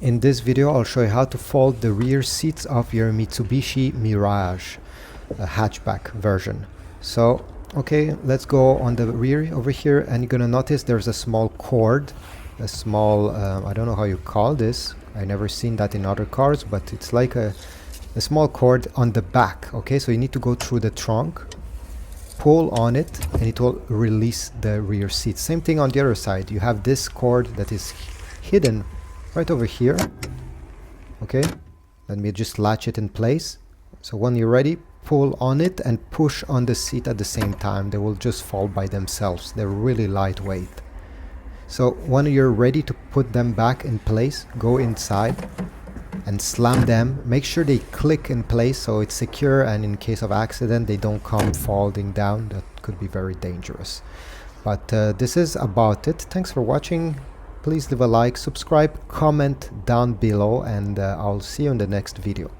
In this video I'll show you how to fold the rear seats of your Mitsubishi Mirage hatchback version. So okay, let's go on the rear over here, and you're gonna notice there's a small cord, a small I don't know how you call this, I never seen that in other cars, but it's like a small cord on the back. Okay, so you need to go through the trunk, pull on it, and it will release the rear seat. Same thing on the other side, you have this cord that is hidden right over here. Okay, let me just latch it in place. So when you're ready, pull on it and push on the seat at the same time. They will just fall by themselves. They're really lightweight. So when you're ready to put them back in place, go inside and slam them. Make sure they click in place so it's secure, and in case of accident they don't come falling down. That could be very dangerous. But this is about it. Thanks for watching. Please leave a like, subscribe, comment down below, and I'll see you in the next video.